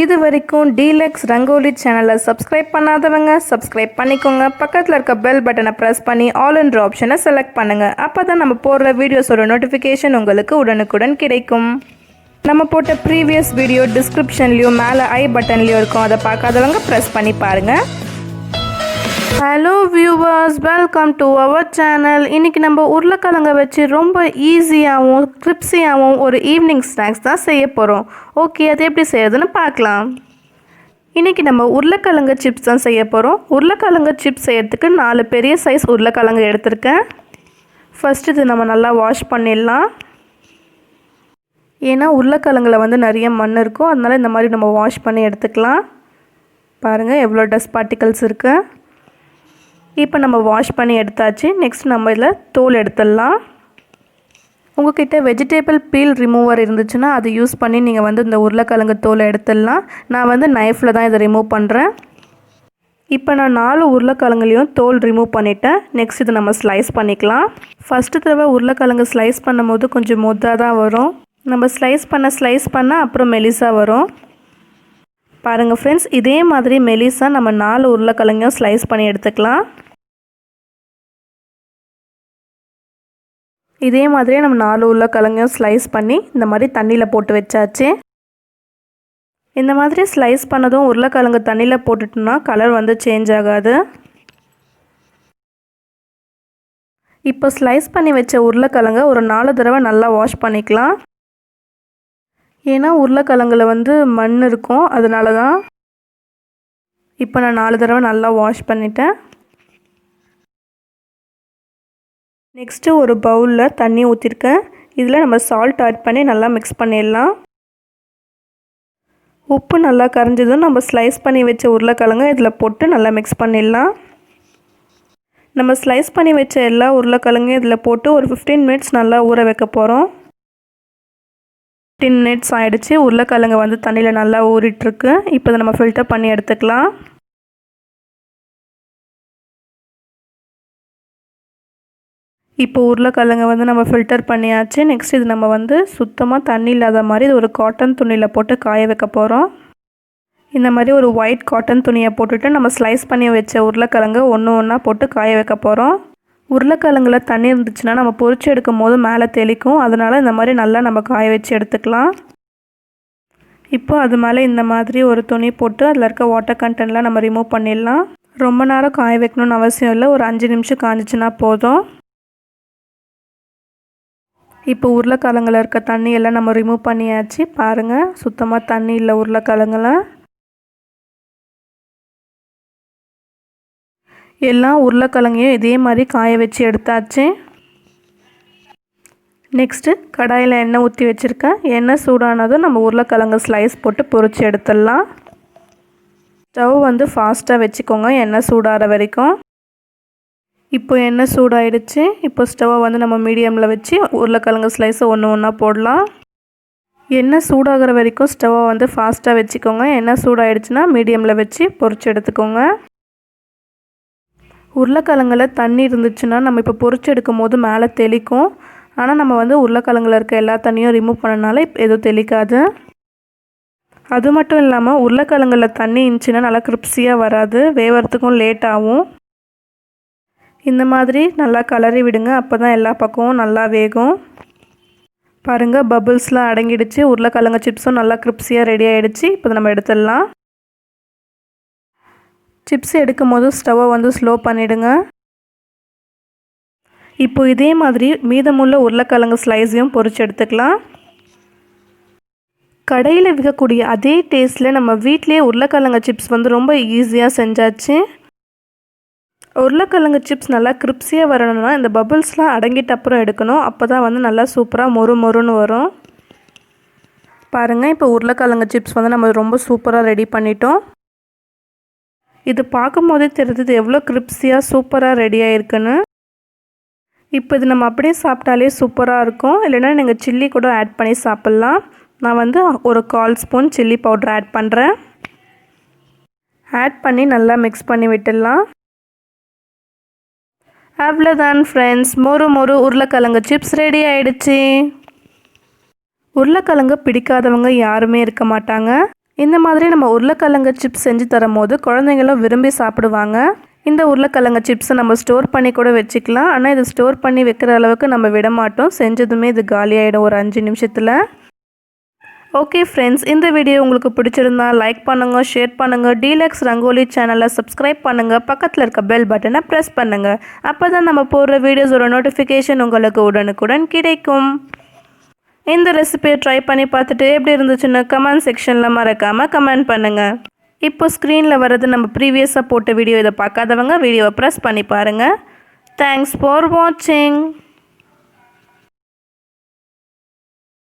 இது வரைக்கும் DELUXE ரங்கோலி சேனலை சப்ஸ்கிரைப் பண்ணாதவங்க சப்ஸ்கிரைப் பண்ணிக்கோங்க. பக்கத்தில் இருக்க பெல் பட்டனை ப்ரெஸ் பண்ணி ஆல் என்ற ஆப்ஷனை செலக்ட் பண்ணுங்கள். அப்போ தான் நம்ம போடுற வீடியோஸோட நோட்டிஃபிகேஷன் உங்களுக்கு உடனுக்குடன் கிடைக்கும். நம்ம போட்ட ப்ரீவியஸ் வீடியோ டிஸ்கிரிப்ஷன்லேயும் மேலே ஐ பட்டன்லேயும் இருக்கும். அதை பார்க்காதவங்க ப்ரெஸ் பண்ணி பாருங்கள். Hello viewers, welcome to our channel. இன்றைக்கி நம்ம உருளைக்கிழங்க வச்சு ரொம்ப ஈஸியாகவும் கிரிப்ஸியாகவும் ஒரு ஈவினிங் ஸ்நாக்ஸ் தான் செய்ய போகிறோம். ஓகே, அது எப்படி செய்யறதுன்னு பார்க்கலாம். இன்றைக்கி நம்ம உருளைக்கிழங்கு சிப்ஸ் தான் செய்ய போகிறோம். உருளைக்கிழங்கு சிப்ஸ் செய்யறதுக்கு 4 பெரிய சைஸ் உருளைக்கிழங்கு எடுத்திருக்கேன். ஃபஸ்ட்டு இது நம்ம நல்லா வாஷ் பண்ணிடலாம். ஏன்னா உருளைக்கிழங்குல வந்து நிறைய மண் இருக்கும், அதனால் இந்த மாதிரி நம்ம வாஷ் பண்ணி எடுத்துக்கலாம். பாருங்கள் எவ்வளோ டஸ்ட் பார்ட்டிகல்ஸ் இருக்குது. இப்போ நம்ம வாஷ் பண்ணி எடுத்தாச்சு. நெக்ஸ்ட் நம்ம இதில் தோல் எடுத்துடலாம். உங்கள்கிட்ட வெஜிடேபிள் பீல் ரிமூவர் இருந்துச்சுன்னா அதை யூஸ் பண்ணி நீங்கள் வந்து இந்த உருளைக்கிழங்கு தோலை எடுத்துடலாம். நான் வந்து நைஃப்பில் தான் இதை ரிமூவ் பண்ணுறேன். இப்போ நான் 4 உருளைக்கிழங்குலையும் தோல் ரிமூவ் பண்ணிவிட்டேன். நெக்ஸ்ட் இது நம்ம ஸ்லைஸ் பண்ணிக்கலாம். ஃபஸ்ட்டு தடவை உருளைக்கிழங்கு ஸ்லைஸ் பண்ணும்போது கொஞ்சம் மொத்தாக தான் வரும். நம்ம ஸ்லைஸ் பண்ண அப்புறம் மெலிசாக வரும். பாருங்கள் ஃப்ரெண்ட்ஸ், இதே மாதிரி மெலிசாக நம்ம 4 உருளைக்கிழங்கையும் ஸ்லைஸ் பண்ணி எடுத்துக்கலாம். இதே மாதிரியே நம்ம 4 உருளைக்கிழங்கையும் ஸ்லைஸ் பண்ணி இந்த மாதிரி தண்ணியில் போட்டு வச்சாச்சு. இந்த மாதிரி ஸ்லைஸ் பண்ணதும் உருளைக்கிழங்கு தண்ணியில் போட்டுட்டோம்னா கலர் வந்து சேஞ்ச் ஆகாது. இப்போ ஸ்லைஸ் பண்ணி வச்ச உருளைக்கிழங்க ஒரு 4 தடவை நல்லா வாஷ் பண்ணிக்கலாம். ஏன்னா உருளைக்கிழங்குல வந்து மண் இருக்கும், அதனால தான். இப்போ நான் 4 தடவை நல்லா வாஷ் பண்ணிட்டேன். நெக்ஸ்ட்டு ஒரு பவுலில் தண்ணி ஊற்றிருக்கேன். இதில் நம்ம சால்ட் ஆட் பண்ணி நல்லா மிக்ஸ் பண்ணிடலாம். உப்பு நல்லா கரைஞ்சதும் நம்ம ஸ்லைஸ் பண்ணி வச்ச உருளைக்கிழங்க இதில் போட்டு நல்லா மிக்ஸ் பண்ணிடலாம். நம்ம ஸ்லைஸ் பண்ணி வச்ச எல்லா உருளைக்கிழங்கையும் இதில் போட்டு ஒரு 15 மினிட்ஸ் நல்லா ஊற வைக்க போகிறோம். 15 மினிட்ஸ் ஆகிடுச்சு. உருளைக்கிழங்கு வந்து தண்ணியில் நல்லா ஊறிட்டுருக்கு. இப்போ இதை நம்ம ஃபில்டர் பண்ணி எடுத்துக்கலாம். இப்போ உருளைக்கிழங்க வந்து நம்ம ஃபில்டர் பண்ணியாச்சு. நெக்ஸ்ட் இது நம்ம வந்து சுத்தமாக தண்ணி இல்லாத மாதிரி இது ஒரு காட்டன் துணியில் போட்டு காய வைக்க போகிறோம். இந்த மாதிரி ஒரு ஒயிட் காட்டன் துணியை போட்டுட்டு நம்ம ஸ்லைஸ் பண்ணி வச்ச உருளைக்கிழங்கு ஒன்றா போட்டு காய வைக்க போகிறோம். உருளைக்கிழங்குல தண்ணி இருந்துச்சுன்னா நம்ம பொரிச்சு எடுக்கும் போது மேலே தெளிக்கும், அதனால் இந்த மாதிரி நல்லா நம்ம காய வச்சு எடுத்துக்கலாம். இப்போ அது மேலே இந்த மாதிரி ஒரு துணி போட்டு அதில் இருக்க வாட்டர் கண்டென்ட்லாம் நம்ம ரிமூவ் பண்ணிடலாம். ரொம்ப நேரம் காய வைக்கணும்னு அவசியம் இல்லை, ஒரு 5 நிமிஷம் காஞ்சிச்சுன்னா போதும். இப்போ உருளைக்கிழங்குல இருக்க தண்ணியெல்லாம் நம்ம ரிமூவ் பண்ணியாச்சு. பாருங்கள், சுத்தமாக தண்ணி இல்லை உருளைக்கிழங்குல. எல்லா உருளைக்கிழங்கையும் இதே மாதிரி காய வச்சு எடுத்தாச்சு. நெக்ஸ்ட்டு கடாயில் எண்ணெய் ஊற்றி வச்சுருக்கேன். எண்ணெய் சூடானதும் நம்ம உருளைக்கிழங்கு ஸ்லைஸ் போட்டு பொரிச்சு எடுத்துடலாம். ஸ்டவ் வந்து ஃபாஸ்ட்டாக வச்சுக்கோங்க எண்ணெய் சூடாகிற வரைக்கும். இப்போ எண்ணெய் சூடாயிடுச்சு. இப்போ ஸ்டவ்வை வந்து நம்ம மீடியமில் வச்சு உருளைக்கிழங்கு ஸ்லைஸை ஒன்றா போடலாம். எண்ணெய் சூடாகிற வரைக்கும் ஸ்டவ்வை வந்து ஃபாஸ்ட்டாக வச்சுக்கோங்க. எண்ணெய் சூடாயிடுச்சுன்னா மீடியமில் வச்சு பொரிச்சு எடுத்துக்கோங்க. உருளைக்கிழங்குல தண்ணி இருந்துச்சுன்னா நம்ம இப்போ பொரிச்சு எடுக்கும் போது மேலே தெளிக்கும். ஆனால் நம்ம வந்து உருளைக்கிழங்குல இருக்க எல்லா தண்ணியும் ரிமூவ் பண்ணனால எதுவும் தெளிக்காது. அது மட்டும் இல்லாமல் உருளைக்கிழங்குல தண்ணி இருந்துச்சுன்னா நல்லா கிரிப்ஸியாக வராது, வேவறதுக்கும் லேட் ஆகும். இந்த மாதிரி நல்லா கலரி விடுங்க, அப்போ தான் எல்லா பக்கமும் நல்லா வேகும். பாருங்கள், பபிள்ஸ்லாம் அடங்கிடுச்சு. உருளைக்கிழங்கு சிப்ஸும் நல்லா கிரிப்ஸியாக ரெடி ஆகிடுச்சு. இப்போ நம்ம எடுத்துடலாம். சிப்ஸ் எடுக்கும் போது ஸ்டவ்வை வந்து ஸ்லோ பண்ணிவிடுங்க. இப்போ இதே மாதிரி மீதமுள்ள உருளைக்கிழங்கு ஸ்லைஸையும் பொரிச்சு எடுத்துக்கலாம். கடையில் விற்கக்கூடிய அதே டேஸ்ட்டில் நம்ம வீட்டிலே உருளைக்கிழங்கு சிப்ஸ் வந்து ரொம்ப ஈஸியாக செஞ்சாச்சு. உருளைக்கிழங்கு சிப்ஸ் நல்லா கிரிப்ஸியாக வரணும்னா இந்த பபிள்ஸ்லாம் அடங்கிட்ட அப்புறம் எடுக்கணும். அப்போ தான் வந்து நல்லா சூப்பராக மொறுன்னு வரும். பாருங்கள், இப்போ உருளைக்கிழங்கு சிப்ஸ் வந்து நம்ம ரொம்ப சூப்பராக ரெடி பண்ணிட்டோம். இது பார்க்கும்போதே தெரியுது எவ்வளோ கிரிப்ஸியாக சூப்பராக ரெடி ஆகிருக்குன்னு. இப்போ இது நம்ம அப்படியே சாப்பிட்டாலே சூப்பராக இருக்கும். இல்லைன்னா நீங்கள் சில்லி கூட ஆட் பண்ணி சாப்பிட்லாம். நான் வந்து ஒரு 1/4 ஸ்பூன் சில்லி பவுடர் ஆட் பண்ணுறேன். ஆட் பண்ணி நல்லா மிக்ஸ் பண்ணி விட்டுடலாம். அவ்வளோதான் ஃப்ரெண்ட்ஸ், மொறு உருளைக்கிழங்கு சிப்ஸ் ரெடி ஆகிடுச்சு. உருளைக்கிழங்கு பிடிக்காதவங்க யாருமே இருக்க மாட்டாங்க. இந்த மாதிரி நம்ம உருளைக்கிழங்கு சிப்ஸ் செஞ்சு தரும்போது குழந்தைங்களும் விரும்பி சாப்பிடுவாங்க. இந்த உருளைக்கிழங்கு சிப்ஸை நம்ம ஸ்டோர் பண்ணி கூட வச்சுக்கலாம். ஆனால் இது ஸ்டோர் பண்ணி வைக்கிற அளவுக்கு நம்ம விட மாட்டோம். செஞ்சதுமே இது காலியாகிடும் ஒரு 5 நிமிஷத்தில். ஓகே ஃப்ரெண்ட்ஸ், இந்த வீடியோ உங்களுக்கு பிடிச்சிருந்தா லைக் பண்ணுங்கள், ஷேர் பண்ணுங்கள், டீலக்ஸ் ரங்கோலி சேனலை சப்ஸ்கிரைப் பண்ணுங்கள், பக்கத்தில் இருக்க பெல் பட்டனை ப்ரெஸ் பண்ணுங்கள். அப்போ தான் நம்ம போடுற வீடியோஸோட நோட்டிஃபிகேஷன் உங்களுக்கு உடனுக்குடன் கிடைக்கும். இந்த ரெசிபியை ட்ரை பண்ணி பார்த்துட்டு எப்படி இருந்துச்சுன்னு கமெண்ட் செக்ஷனில் மறக்காமல் கமெண்ட் பண்ணுங்கள். இப்போ ஸ்க்ரீனில் வர்றது நம்ம ப்ரீவியஸாக போட்ட வீடியோ. இதை பார்க்காதவங்க வீடியோவை ப்ரெஸ் பண்ணி பாருங்கள். தேங்க்ஸ் ஃபார் வாட்சிங்.